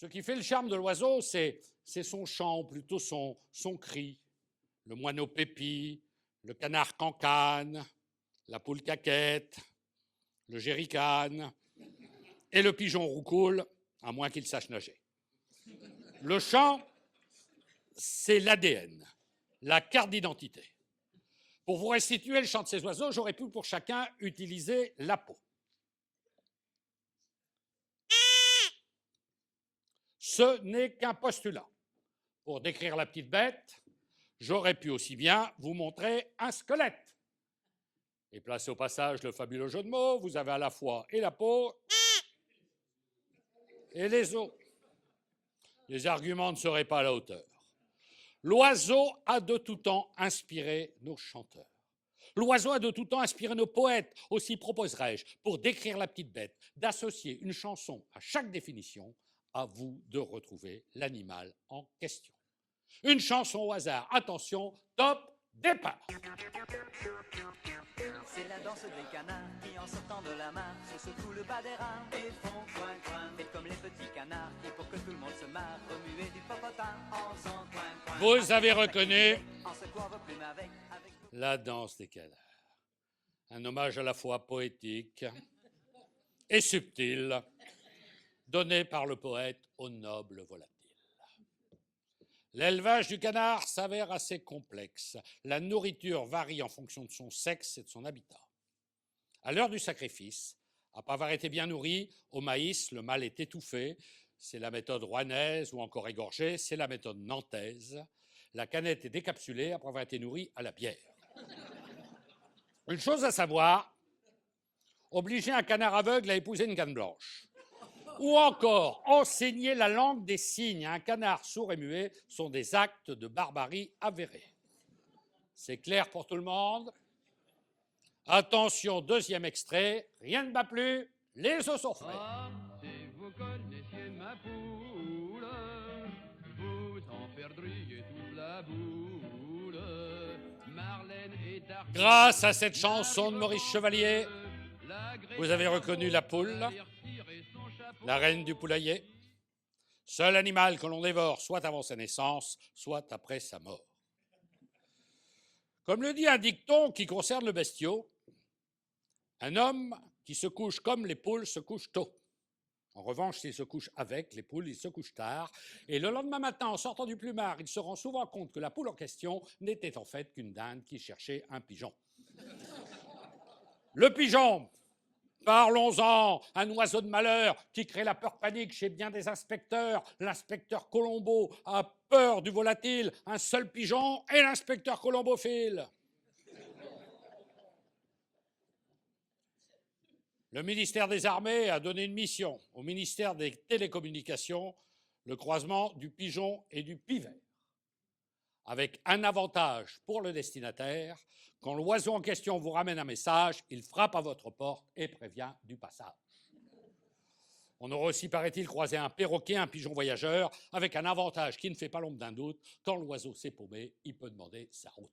Ce qui fait le charme de l'oiseau, c'est son chant, ou plutôt son cri. Le moineau pépi, le canard cancane, la poule caquette, le jerrycan et le pigeon roucoule, à moins qu'il sache nager. Le chant, c'est l'ADN, la carte d'identité. Pour vous restituer le chant de ces oiseaux, j'aurais pu pour chacun utiliser la peau. Ce n'est qu'un postulat. Pour décrire la petite bête, j'aurais pu aussi bien vous montrer un squelette. Et placé au passage le fabuleux jeu de mots, vous avez à la fois et la peau et les os. Les arguments ne seraient pas à la hauteur. L'oiseau a de tout temps inspiré nos chanteurs. L'oiseau a de tout temps inspiré nos poètes. Aussi proposerais-je, pour décrire la petite bête, d'associer une chanson à chaque définition. À vous de retrouver l'animal en question. Une chanson au hasard. Attention, top, départ. C'est la danse des canards qui, en sortant de la mare, se secouent le bas des reins et font coin coin. Faites comme les petits canards et pour que tout le monde se marre, remuez du popotin en faisant coin coin. Vous avez reconnu en secouant vos plumes avec la danse des canards. Un hommage à la fois poétique et subtil, donné par le poète au noble volatile. L'élevage du canard s'avère assez complexe. La nourriture varie en fonction de son sexe et de son habitat. À l'heure du sacrifice, après avoir été bien nourri, au maïs, le mâle est étouffé. C'est la méthode rouennaise ou encore égorgée, c'est la méthode nantaise. La canette est décapsulée après avoir été nourrie à la bière. Une chose à savoir, obliger un canard aveugle à épouser une canne blanche. Ou encore, enseigner la langue des signes à un canard sourd et muet sont des actes de barbarie avérés. C'est clair pour tout le monde? Attention, deuxième extrait, rien ne bat plus, les os sont frais. Ah, si vous connaissiez ma poule, vous en perdriez toute la boule. Marlène et Darky. Grâce à cette chanson de Maurice Chevalier, vous avez reconnu la poule, la reine du poulailler, seul animal que l'on dévore soit avant sa naissance, soit après sa mort. Comme le dit un dicton qui concerne le bestiau, un homme qui se couche comme les poules se couche tôt. En revanche, s'il se couche avec les poules, il se couche tard. Et le lendemain matin, en sortant du plumard, il se rend souvent compte que la poule en question n'était en fait qu'une dinde qui cherchait un pigeon. Le pigeon, parlons-en, un oiseau de malheur qui crée la peur panique chez bien des inspecteurs. L'inspecteur Colombo a peur du volatile, un seul pigeon et l'inspecteur colombophile. Le ministère des Armées a donné une mission au ministère des Télécommunications, le croisement du pigeon et du pivert, avec un avantage pour le destinataire. Quand l'oiseau en question vous ramène un message, il frappe à votre porte et prévient du passage. On aurait aussi, paraît-il, croisé un perroquet, un pigeon voyageur, avec un avantage qui ne fait pas l'ombre d'un doute. Quand l'oiseau s'est paumé, il peut demander sa route.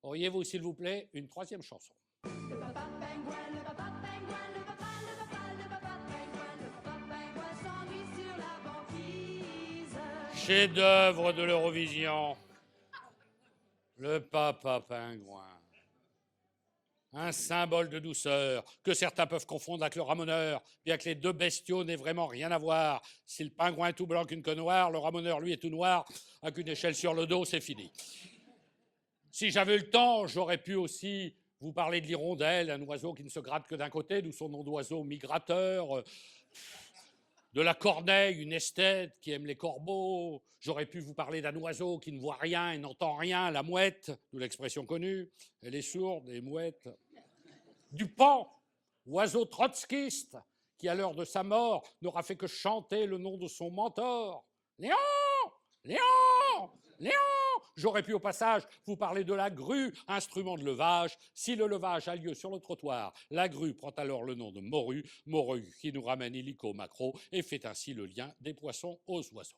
Auriez-vous, s'il vous plaît, une troisième chanson? Le papa pingouin, le papa pingouin, le papa, le papa, le papa pingouin, le papa pingouin s'ennuie sur la banquise. Chef-d'œuvre de l'Eurovision, le papa pingouin. Un symbole de douceur que certains peuvent confondre avec le ramoneur, bien que les deux bestiaux n'aient vraiment rien à voir. Si le pingouin est tout blanc qu'une queue noire, le ramoneur, lui, est tout noir, avec une échelle sur le dos, c'est fini. Si j'avais eu le temps, j'aurais pu aussi vous parlez de l'hirondelle, un oiseau qui ne se gratte que d'un côté, d'où son nom d'oiseau migrateur. De la corneille, une esthète qui aime les corbeaux. J'aurais pu vous parler d'un oiseau qui ne voit rien et n'entend rien, la mouette, d'où l'expression connue. Elle est sourde, et mouette. Du pan, oiseau trotskiste, qui à l'heure de sa mort n'aura fait que chanter le nom de son mentor. Léon! Léon! Léon! J'aurais pu au passage vous parler de la grue, instrument de levage. Si le levage a lieu sur le trottoir, la grue prend alors le nom de morue, morue qui nous ramène illico macro et fait ainsi le lien des poissons aux oiseaux.